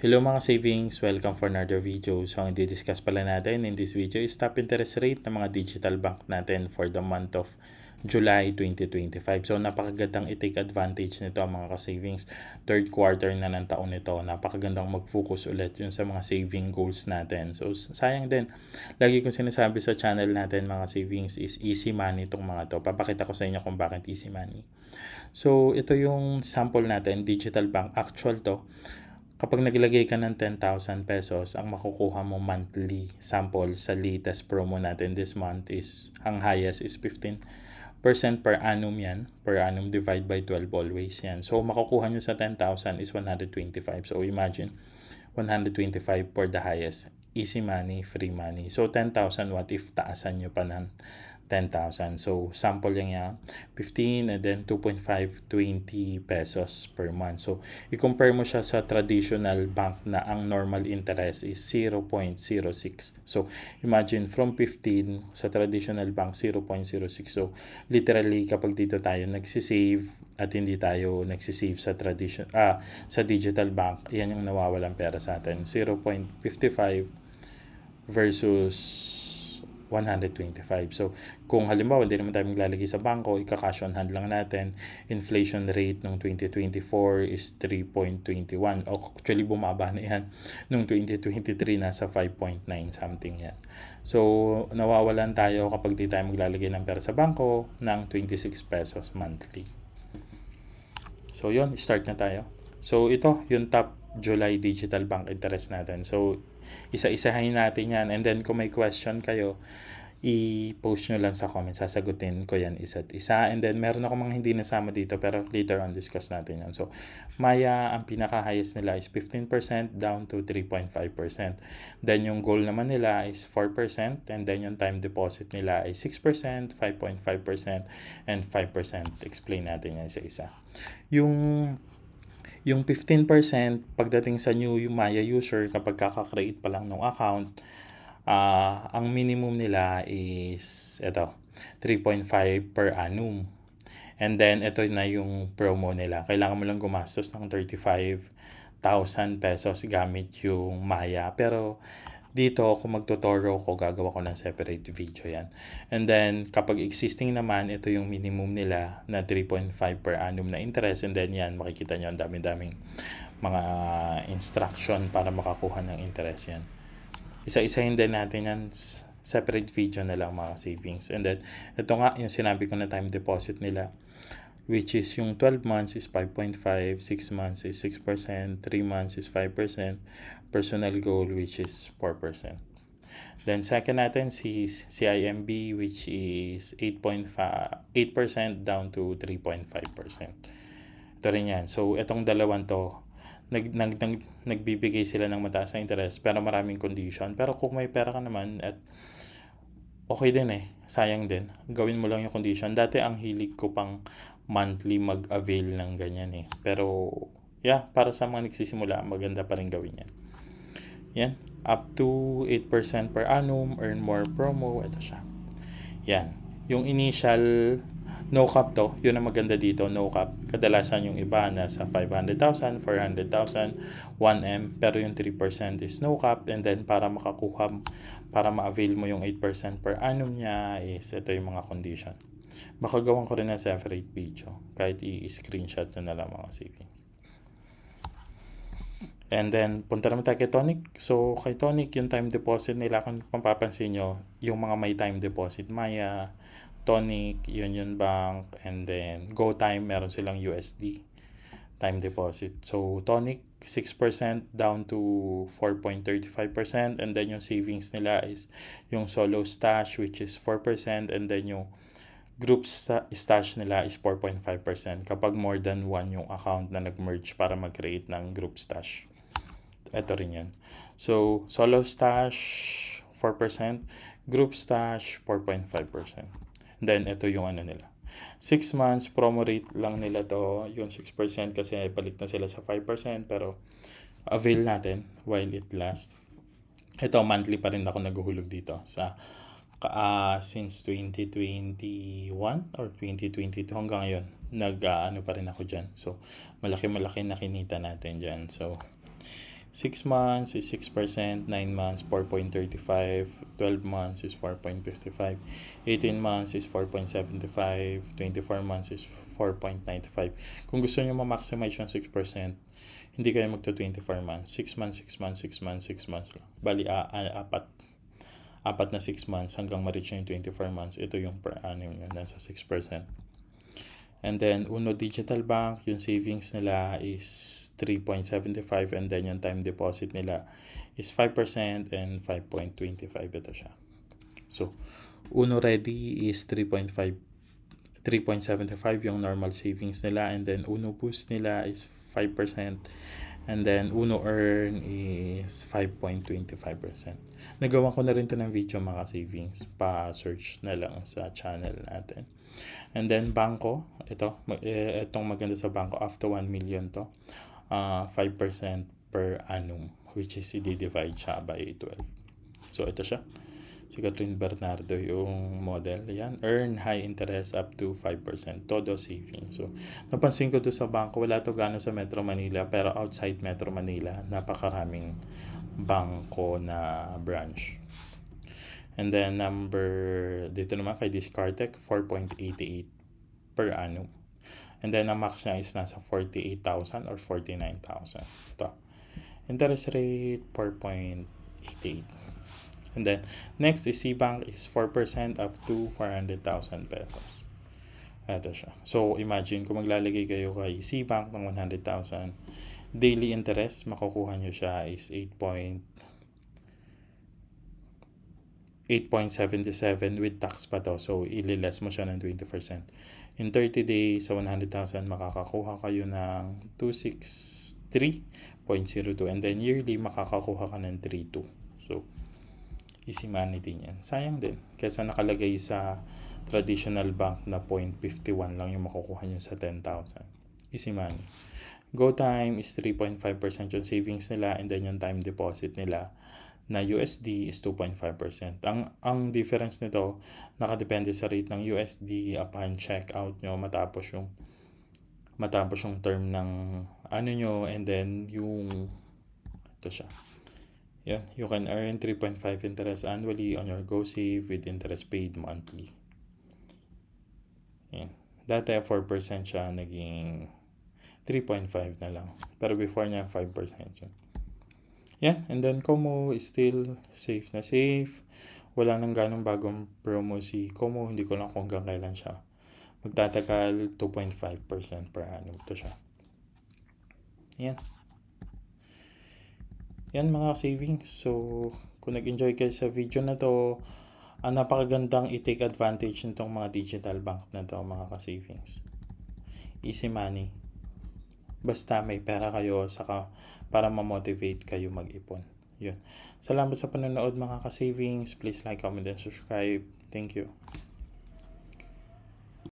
Hello mga savings! Welcome for another video. So ang i-discuss pala natin in this video is top interest rate ng mga digital bank natin for the month of July 2025. So napakagandang i-take advantage nito mga ka-savings. Third quarter na ng taon nito. Napakagandang mag-focus ulit yun sa mga saving goals natin. So sayang din. Lagi kong sinasabi sa channel natin mga savings is easy money itong mga to. Papakita ko sa inyo kung bakit easy money. So ito yung sample natin, digital bank. Actual to. Kapag naglagay ka ng 10,000 pesos, ang makukuha mo monthly sample sa latest promo natin this month is, ang highest is 15% per annum yan. Per annum divide by 12 always yan. So, makukuha nyo sa 10,000 is 125. So, imagine, 125 for the highest. Easy money, free money. So, 10,000, what if taasan nyo pa ng 10,000. So, sample lang yan, 15 and then 2.5, 20 pesos per month. So, i-compare mo siya sa traditional bank na ang normal interest is 0.06. So, imagine from 15 sa traditional bank, 0.06. So, literally, kapag dito tayo nagsisave at hindi tayo nagsisave sa sa digital bank, yan yung nawawalang pera sa atin. 0.55 versus 125. So, kung halimbawa, hindi naman tayo maglalagay sa bangko, ika-cash on hand lang natin. Inflation rate ng 2024 is 3.21. Actually, bumaba na yan. Nung 2023, nasa 5.9 something yan. So, nawawalan tayo kapag di tayo maglalagay ng pera sa bangko ng 26 pesos monthly. So, yun. Start na tayo. So, ito, yung top July digital bank interest natin. So, isa-isahin natin yan. And then, kung may question kayo, i-post nyo lang sa comment. Sasagutin ko yan isa't isa. And then, meron ako mga hindi nasama dito, pero later on discuss natin yan. So, Maya, ang pinaka-highest nila is 15% down to 3.5%. Then, yung goal naman nila is 4%. And then, yung time deposit nila is 6%, 5.5%, and 5%. Explain natin yan isa-isa. Yung 15% pagdating sa new Maya user, kapag kaka-create pa lang ng account, ang minimum nila is ito, 3.5 per annum. And then ito na yung promo nila. Kailangan mo lang gumastos ng 35,000 pesos gamit yung Maya. Pero dito, kung magtuturo ko, gagawa ko ng separate video yan. And then, kapag existing naman, ito yung minimum nila na 3.5 per annum na interest. And then yan, makikita nyo ang dami-daming mga instruction para makakuha ng interest yan. Isa-isahin din natin yan, separate video na lang mga savings. And then, ito nga yung sinabi ko na time deposit nila, which is yung 12 months is 5.5, 6 months is 6%, 3 months is 5%, personal goal which is 4%. Then second natin si CIMB which is 8% down to 3.5%. Ito rin yan. So itong dalawang to, nagbibigay sila ng mataas na interest pero maraming condition. Pero kung may pera ka naman at okay din sayang din. Gawin mo lang yung condition. Dati ang hilig ko pang monthly mag-avail ng ganyan Pero, para sa mga nagsisimula, maganda pa rin gawin yan. Yan. Up to 8% per annum, earn more promo. Ito siya. Yan. Yung initial, no cap to. Yun ang maganda dito, no cap. Kadalasan yung iba nasa 500,000, 400,000, 1M. Pero yung 3% is no cap. And then, para ma-avail mo yung 8% per annum niya is ito yung mga condition. Baka gawan ko rin na separate video. Kahit i-screenshot nyo na lang mga savings. And then, punta naman tayo kay Tonic. So, kay Tonic, yung time deposit nila, kung mapapansin nyo, yung mga may time deposit, Maya, Tonic, Union Bank, and then GoTime, meron silang USD time deposit. So, Tonic, 6% down to 4.35%. And then, yung savings nila is yung Solo Stash, which is 4%. And then, yung group stash nila is 4.5% kapag more than one yung account na nag-merge para mag-create ng group stash. Ito rin yan. So, Solo Stash, 4%. Group Stash, 4.5%. Then, ito yung nila. 6 months, promo rate lang nila to. Yung 6% kasi balik na sila sa 5%. Pero, avail natin while it lasts. Ito, monthly pa rin ako naguhulog dito sa since 2021 or 2022 hanggang ngayon pa rin ako dyan. So malaki na kinita natin dyan. So 6 months is 6%, 9 months 4.35, 12 months is 4.55, 18 months is 4.75, 24 months is 4.95. Kung gusto nyo ma-maximize yung 6%, hindi kayo magta 24 months. 6 months, 6 months, 6 months, 6 months lang. Bali, apat na 6 months hanggang ma-reach yung 24 months. Ito yung per annum yun, nasa 6%. And then, Uno Digital Bank, yung savings nila is 3.75 and then yung time deposit nila is 5% and 5.25. Ito siya. So, Uno Ready is 3.75 yung normal savings nila, and then Uno Boost nila is 5%, and then Uno Earn is 5.25%. Nagawa ko na rin to ng video mga savings, pa-search na lang sa channel natin. And then Bangko, itong maganda sa Bangko, after 1 million to, 5% per annum, which is i-divide siya by 12. So ito siya, si Catherine Bernardo yung model. Yan, earn high interest up to 5%, todo saving. So napansin ko to sa Bangko, wala to gano'n sa Metro Manila, pero outside Metro Manila, napakaraming Bangko na branch. And then dito naman kay Discartec, 4.88 per annum. And then ang max niya is nasa 48,000 or 49,000. Ito. Interest rate, 4.88. And then next is Cbank is 4% up to 400,000 pesos. Ito siya. So imagine kung maglalagay kayo kay Cbank ng 100,000, daily interest, makukuha nyo siya is 8.77 with tax pa to. So, ililess mo siya ng 20%. In 30 days, sa 100,000, makakakuha kayo ng 263.02. And then, yearly, makakakuha ka ng 3.2. So, easy money din yan. Sayang din. Kesa nakalagay sa traditional bank na 0.51 lang yung makukuha nyo sa 10,000. Easy money. GoTime is 3.5% yung savings nila, and then yung time deposit nila na USD is 2.5%. Ang difference nito, nakadepende sa rate ng USD upon checkout nyo matapos yung term ng nyo, and then ito siya. Yeah, you can earn 3.5 interest annually on your GoSave with interest paid monthly. Yan. Dati 4% siya, naging 3.5 na lang. Pero before niya 5% yun. Yan, and then Kumu is still safe na safe. Wala nang ganong bagong promo si Kumu. Hindi ko lang kung hanggang kailan siya magtatagal. 2.5% per annum. Ito siya. Yan. Yan mga savings. So, kung nag-enjoy kayo sa video na to, napakagandang i-take advantage nitong mga digital bank na to, mga ka-savings. Easy money. Basta may pera kayo para ma-motivate kayo mag-ipon. Yun. Salamat sa panonood mga ka-savings. Please like, comment, and subscribe. Thank you.